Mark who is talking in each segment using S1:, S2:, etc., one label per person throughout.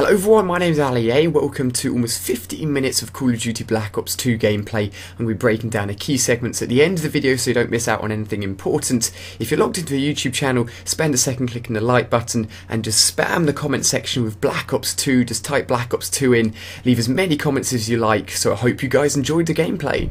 S1: Hello everyone, my name is Ali A. Welcome to almost 15 minutes of Call of Duty Black Ops 2 gameplay. I'm going to be breaking down the key segments at the end of the video so you don't miss out on anything important. If you're logged into the YouTube channel, spend a second clicking the like button and just spam the comment section with Black Ops 2. Just type Black Ops 2 in, leave as many comments as you like, so I hope you guys enjoyed the gameplay.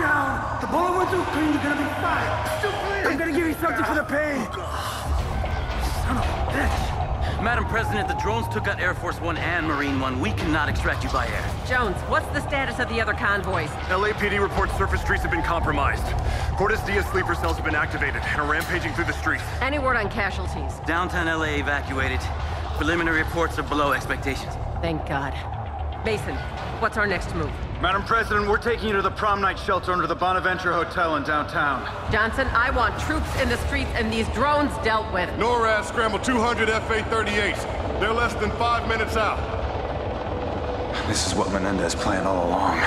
S2: Down! The bullet went through clean, you're gonna be fine! I'm gonna give you something for the pain! Son of a bitch!
S3: Madam President, the drones took out Air Force One and Marine One. We cannot extract you by air.
S4: Jones, what's the status of the other convoys?
S5: LAPD reports surface streets have been compromised. Cortes Diaz sleeper cells have been activated and are rampaging through the streets.
S4: Any word on casualties?
S3: Downtown LA evacuated. Preliminary reports are below expectations.
S4: Thank God. Mason, what's our next move?
S2: Madam President, we're taking you to the prom night shelter under the Bonaventure Hotel in downtown.
S4: Johnson, I want troops in the streets and these drones dealt with.
S6: NORAD scrambled 200 F-A-38s. They're less than 5 minutes out.
S7: This is what Menendez planned all along.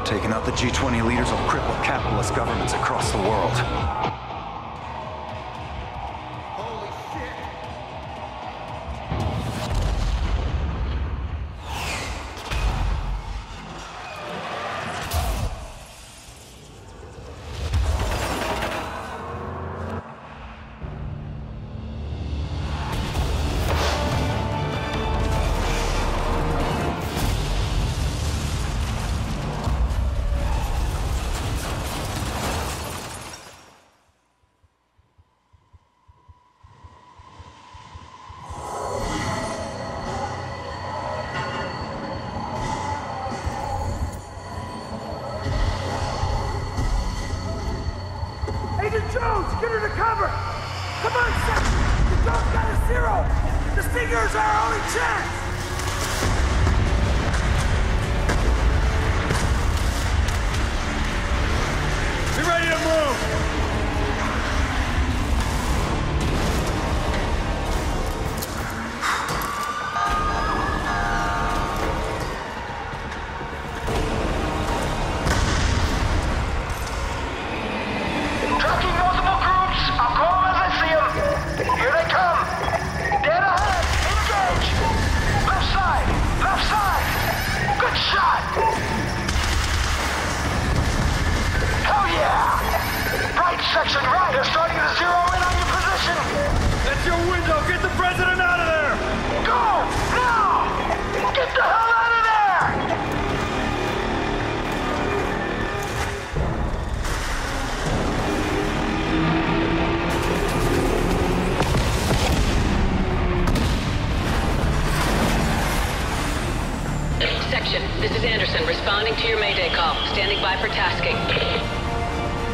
S7: Taking out the G20 leaders will cripple capitalist governments across the world.
S2: Agent Jones, get her to cover! Come on, Section! The drone's got a zero! The Stingers are our only chance! Be ready to move!
S8: Tracking multiple groups. I'll call them as I see them. Here they come. Dead ahead. Engage. Left side. Left side. Good shot. Hell yeah. Right section, right. They're starting to zero in on your position.
S2: That's your window! Get the President out of there!
S8: Go! Now! Get the hell out of there!
S9: Section, this is Anderson, responding to your Mayday call. Standing by for tasking.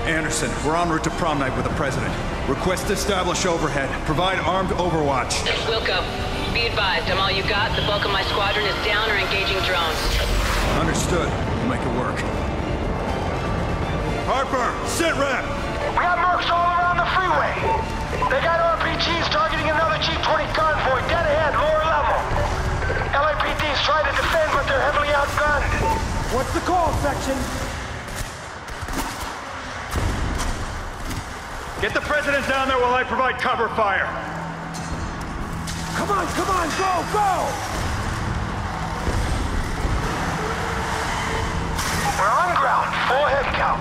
S7: Anderson, we're en route to prom night with the president. Request to establish overhead. Provide armed overwatch.
S9: Wilco, be advised, I'm all you got. The bulk of my squadron is down or engaging drones.
S7: Understood. We'll make it work. Harper, sit rep!
S8: We have mercs all around the freeway. They got RPGs targeting another G20 convoy dead ahead, lower level. LAPD's trying to defend, but they're heavily outgunned.
S2: What's the call, Section?
S5: Get the president down there while I provide cover fire.
S2: Come on, go, go!
S8: We're on ground, full head count.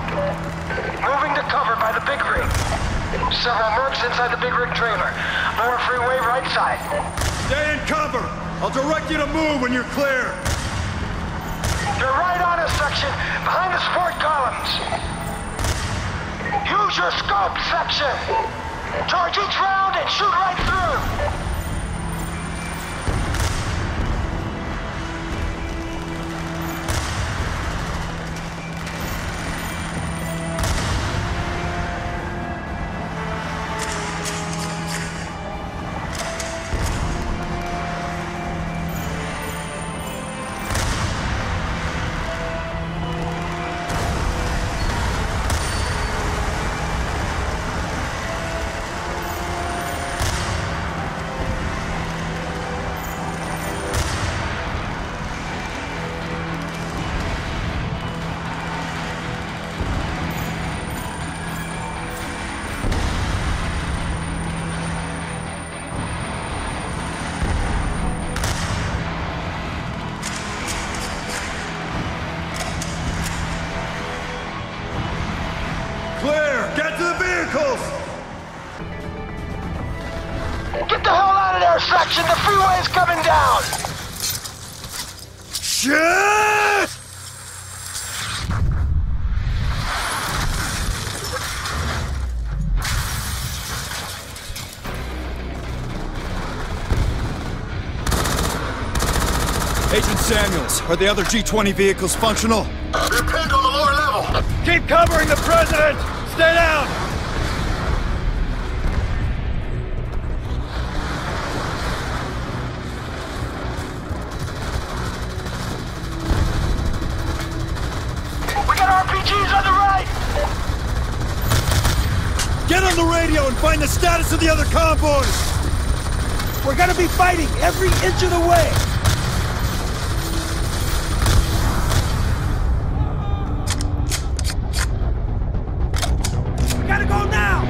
S8: Moving to cover by the big rig. Several mercs inside the big rig trailer. Lower freeway right side.
S6: Stay in cover. I'll direct you to move when you're clear.
S8: You're right on us, Section, behind the support columns. Use your scope, Section. Charge each round and shoot right through. Section, the freeway's coming down!
S2: Shit!
S10: Agent Samuels, are the other G-20 vehicles functional?
S6: They're pinned on the lower level.
S2: Keep covering the president! Stay down!
S8: We got RPGs on the right!
S10: Get on the radio and find the status of the other convoys!
S2: We're gonna be fighting every inch of the way! We gotta go now!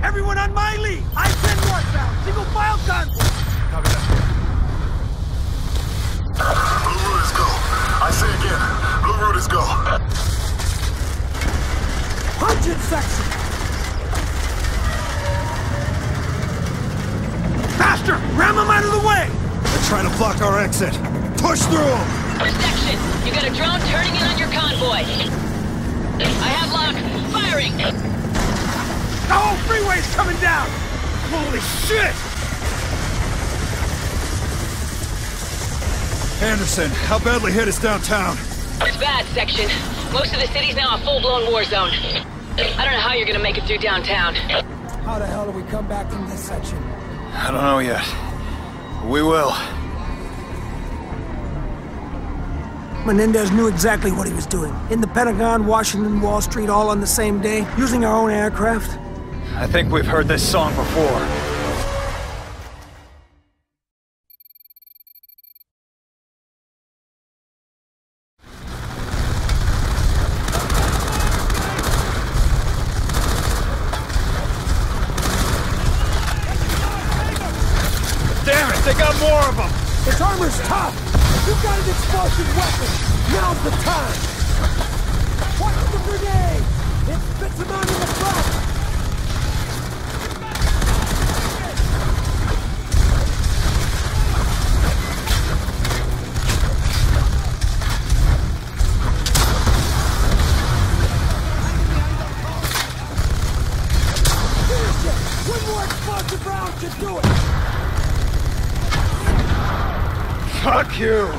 S2: Everyone on my lead! I-10 northbound, single file convoy!
S6: Copy that. Blue route is go. I say again, blue route is go.
S2: Punch it, section! Faster! Ram them out of the way!
S10: They're trying to block our exit. Push through them!
S9: Section, you got a drone turning in on your convoy. I have lock. Firing!
S2: The whole freeway's coming down! Holy shit!
S10: Anderson, how badly hit is downtown?
S9: It's bad, Section. Most of the city's now a full-blown war zone. I don't know how you're gonna make it through downtown.
S2: How the hell do we come back from this section?
S10: I don't know yet. We will.
S2: Menendez knew exactly what he was doing. In the Pentagon, Washington, Wall Street, all on the same day, using our own aircraft.
S10: I think we've heard this song before. Damn it, they got more of them!
S2: This armor's tough! You've got an explosive weapon! Now's the time! Watch the grenade! It spits him out in the front! Finish it! One more explosive round should do it!
S10: Fuck you!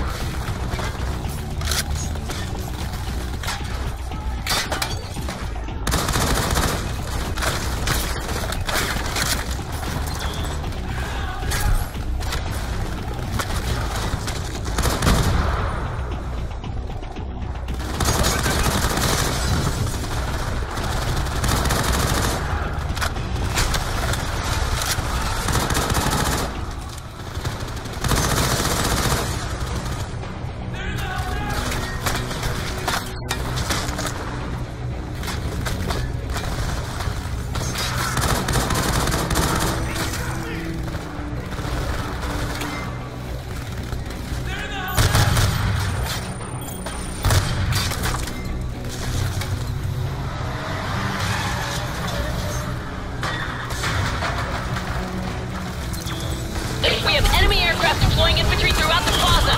S9: We have enemy aircraft deploying infantry throughout the plaza.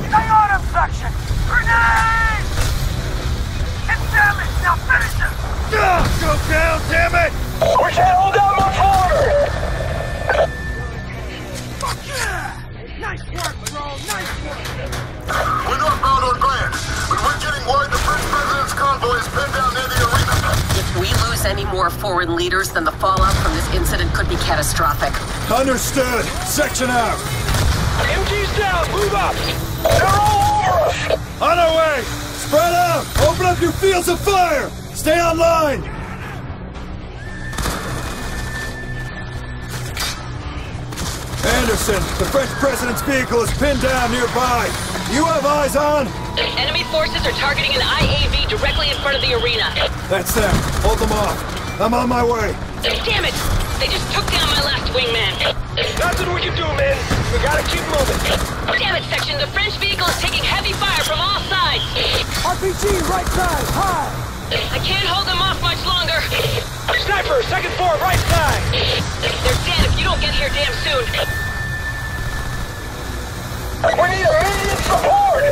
S8: Stay on him, section! Grenade! It's damaged, now finish him!
S10: Go down, damn it!
S8: We can't hold out much longer!
S2: Fuck yeah! Nice work, bro! Nice work!
S6: We're northbound on Grand, but we're getting word the French president's convoy is pinned down near the arena.
S4: If we lose any more foreign leaders, then the fallout from this incident could be catastrophic.
S10: Understood. Section out.
S8: MG's down! Move up! They're all over us!
S10: On our way. Spread out. Open up your fields of fire. Stay online. Anderson, the French president's vehicle is pinned down nearby. You have eyes on?
S9: Enemy forces are targeting an IAV directly in front of the arena.
S10: That's them. Hold them off. I'm on my way.
S9: Damn it! They just took down my last wingman.
S8: Nothing we can do, man. We gotta keep moving.
S9: Damn it, Section. The French vehicle is taking heavy fire from all sides.
S2: RPG, right side, high!
S9: I can't hold them off much longer.
S8: Sniper, second floor, right side.
S9: They're dead if you don't get here damn soon.
S8: We need immediate support.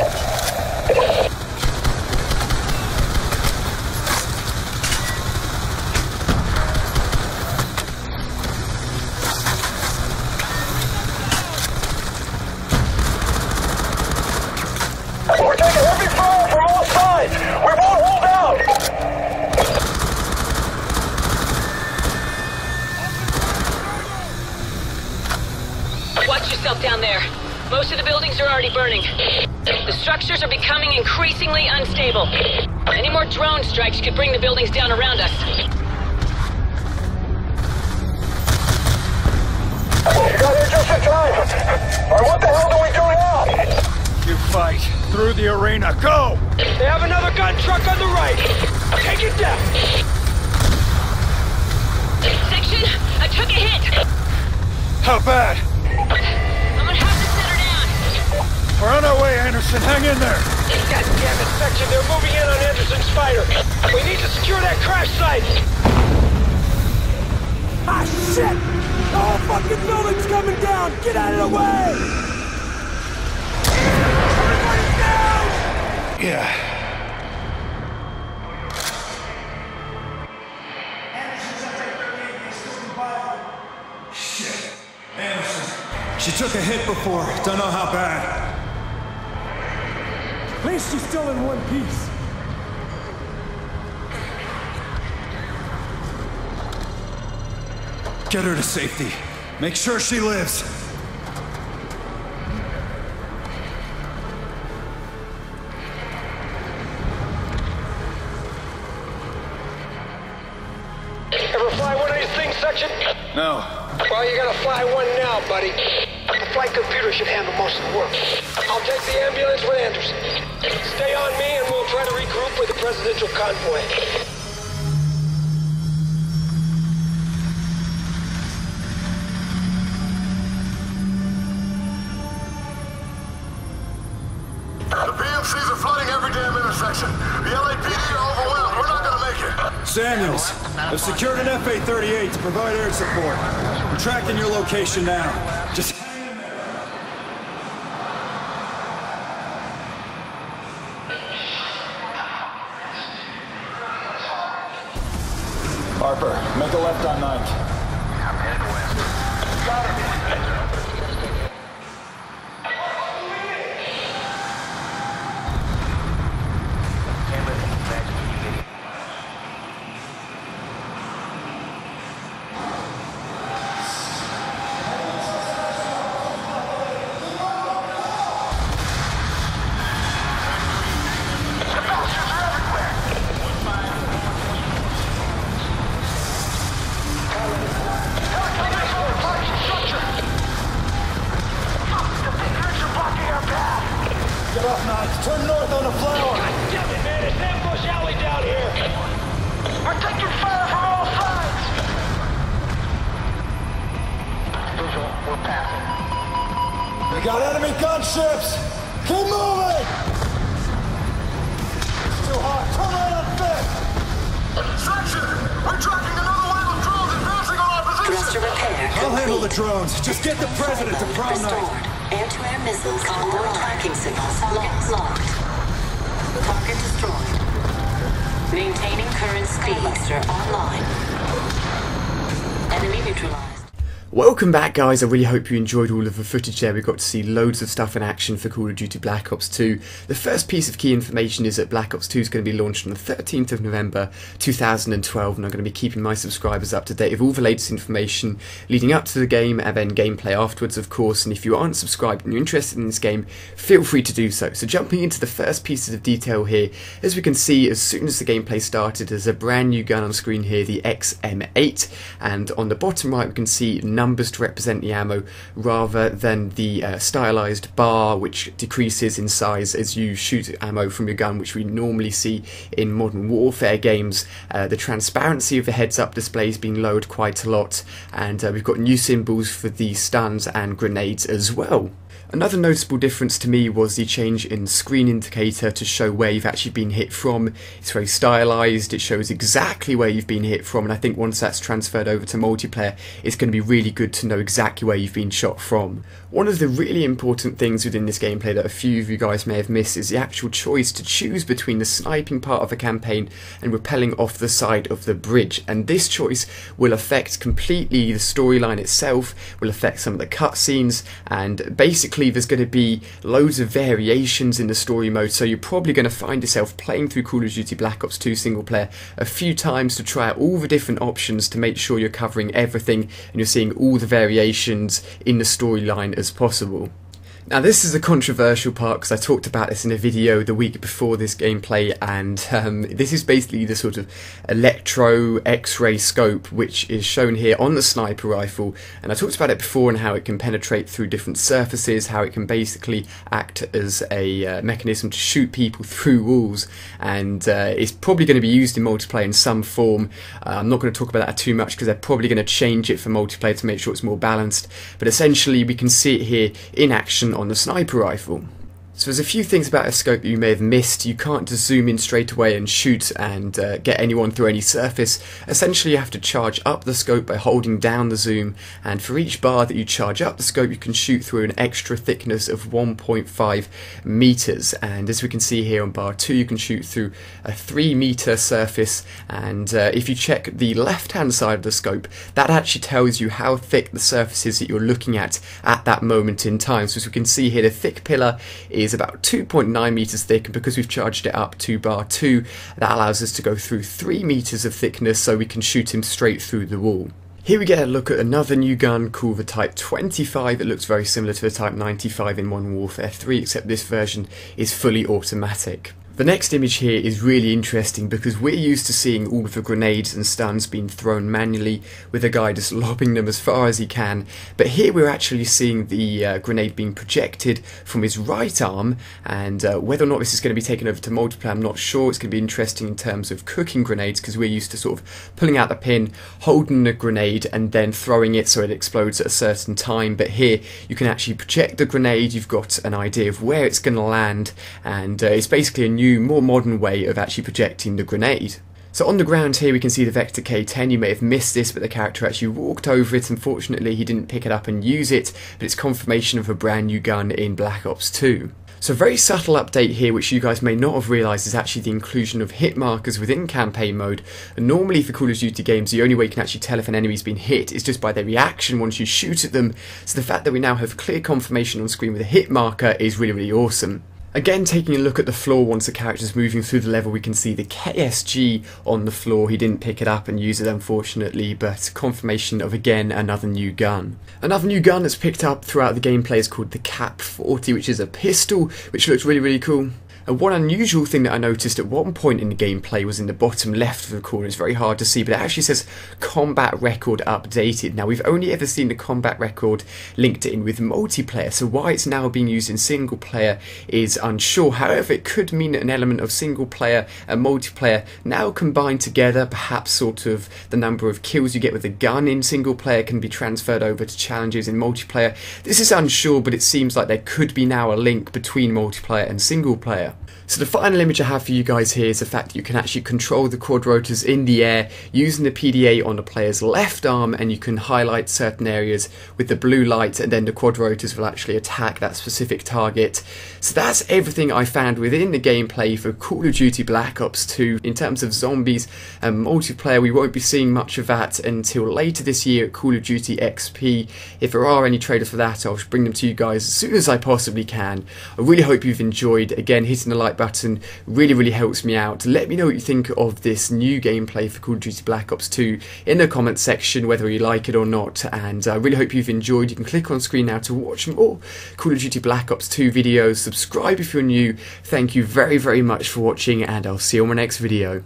S8: We're taking heavy fire from all sides. We won't hold out.
S9: Watch yourself down there. Most of the buildings are already burning. The structures are becoming increasingly unstable. Any more drone strikes could bring the buildings down around us.
S8: You got here just in time. Alright, what the hell do we do now?
S10: You fight through the arena. Go!
S8: They have another gun truck on the right. Take it down.
S9: Section, I took a hit.
S10: How bad?
S9: I'm gonna have to set her down.
S10: We're on our way, Anderson. Hang in there.
S8: God damn it, Section. They're moving in on Anderson's fighter. We need to secure that crash site.
S2: Ah, shit! The whole fucking building's coming down! Get out of the way! Everybody down!
S10: Yeah. Shit. Anderson. She took a hit before. Don't know how bad.
S2: At least she's still in one piece.
S10: Get her to safety. Make sure she lives.
S8: Ever fly one of these things, Section?
S10: No.
S8: Well, you gotta fly one now, buddy. The flight computer should handle most of the work. I'll take the ambulance with Anderson. Stay on me and we'll try to regroup with the presidential convoy.
S6: The PMCs are flooding every damn intersection. The LAPD are overwhelmed. We're not gonna make it.
S10: Samuels, I've secured an FA-38 to provide air support. I'm tracking your location now. Just... Harper, make a left on 9th.
S8: I'm heading west. Got it.
S10: Get off 9th. Turn north on the flower.
S8: God damn it, man. It's ambush alley down here. We're taking fire from all sides. Visual, we're passing.
S10: We got enemy gunships. Keep moving. It's too hot. Turn right on 5th.
S6: Section! We're tracking another wave of drones advancing on our position!
S4: Thruster repair.
S10: I'll handle the drones. Just get the president to prom night.
S4: Air-to-air missiles on board tracking signals locked. Target destroyed. Maintaining current speed. Cluster online. Enemy neutralized.
S1: Welcome back, guys. I really hope you enjoyed all of the footage there. We got to see loads of stuff in action for Call of Duty Black Ops 2. The first piece of key information is that Black Ops 2 is going to be launched on the 13th of November 2012, and I'm going to be keeping my subscribers up to date with all the latest information leading up to the game and then gameplay afterwards, of course. And if you aren't subscribed and you're interested in this game, feel free to do so. So jumping into the first pieces of detail here, as we can see, as soon as the gameplay started, there's a brand new gun on screen here, the XM8, and on the bottom right we can see numbers to represent the ammo rather than the stylized bar which decreases in size as you shoot ammo from your gun, which we normally see in Modern Warfare games. The transparency of the heads-up display has been lowered quite a lot, and we've got new symbols for the stuns and grenades as well. Another noticeable difference to me was the change in screen indicator to show where you've actually been hit from. It's very stylized, it shows exactly where you've been hit from, and I think once that's transferred over to multiplayer, it's going to be really good to know exactly where you've been shot from. One of the really important things within this gameplay that a few of you guys may have missed is the actual choice to choose between the sniping part of a campaign and rappelling off the side of the bridge, and this choice will affect completely the storyline itself, will affect some of the cutscenes, and basically there's going to be loads of variations in the story mode, so you're probably going to find yourself playing through Call of Duty Black Ops 2 single player a few times to try out all the different options to make sure you're covering everything and you're seeing all the variations in the storyline as possible. Now this is a controversial part because I talked about this in a video the week before this gameplay, and this is basically the sort of electro X-ray scope which is shown here on the sniper rifle, and I talked about it before and how it can penetrate through different surfaces, how it can basically act as a mechanism to shoot people through walls, and it's probably going to be used in multiplayer in some form. I'm not going to talk about that too much because they're probably going to change it for multiplayer to make sure it's more balanced, but essentially we can see it here in action on the sniper rifle. So there's a few things about a scope that you may have missed. You can't just zoom in straight away and shoot and get anyone through any surface. Essentially you have to charge up the scope by holding down the zoom, and for each bar that you charge up the scope you can shoot through an extra thickness of 1.5 meters, and as we can see here on bar 2 you can shoot through a 3 meter surface, and if you check the left hand side of the scope that actually tells you how thick the surface is that you're looking at that moment in time. So as we can see here, the thick pillar is about 2.9 meters thick, and because we've charged it up to bar 2 that allows us to go through 3 meters of thickness, so we can shoot him straight through the wall. Here we get a look at another new gun called the Type 25. It looks very similar to the Type 95 in Modern Warfare 3, except this version is fully automatic. The next image here is really interesting because we're used to seeing all of the grenades and stuns being thrown manually with a guy just lobbing them as far as he can, but here we're actually seeing the grenade being projected from his right arm, and whether or not this is going to be taken over to multiplayer I'm not sure. It's going to be interesting in terms of cooking grenades because we're used to sort of pulling out the pin, holding the grenade and then throwing it so it explodes at a certain time, but here you can actually project the grenade, you've got an idea of where it's going to land, and it's basically a new, more modern way of actually projecting the grenade. So on the ground here we can see the Vector K10. You may have missed this, but the character actually walked over it. Unfortunately he didn't pick it up and use it, but it's confirmation of a brand new gun in Black Ops 2. So a very subtle update here which you guys may not have realised is actually the inclusion of hit markers within campaign mode. And normally for Call of Duty games the only way you can actually tell if an enemy's been hit is just by their reaction once you shoot at them, so the fact that we now have clear confirmation on screen with a hit marker is really, really awesome. Again, taking a look at the floor, once the character's moving through the level we can see the KSG on the floor. He didn't pick it up and use it unfortunately, but confirmation of again another new gun. Another new gun that's picked up throughout the gameplay is called the Cap 40, which is a pistol which looks really, really cool. And one unusual thing that I noticed at one point in the gameplay was in the bottom left of the corner. It's very hard to see, but it actually says combat record updated. Now we've only ever seen the combat record linked in with multiplayer, so why it's now being used in single player is unsure. However, it could mean that an element of single player and multiplayer now combined together, perhaps sort of the number of kills you get with a gun in single player can be transferred over to challenges in multiplayer. This is unsure, but it seems like there could be now a link between multiplayer and single player. So the final image I have for you guys here is the fact that you can actually control the quad rotors in the air using the PDA on the player's left arm, and you can highlight certain areas with the blue light and then the quad rotors will actually attack that specific target. So that's everything I found within the gameplay for Call of Duty Black Ops 2. In terms of zombies and multiplayer, we won't be seeing much of that until later this year at Call of Duty XP. If there are any trailers for that, I'll bring them to you guys as soon as I possibly can. I really hope you've enjoyed. Again, hitting the like button really helps me out. Let me know what you think of this new gameplay for Call of Duty Black Ops 2 in the comments section, whether you like it or not, and I really hope you've enjoyed. You can click on screen now to watch more Call of Duty Black Ops 2 videos. Subscribe if you're new. Thank you very much for watching, and I'll see you on my next video.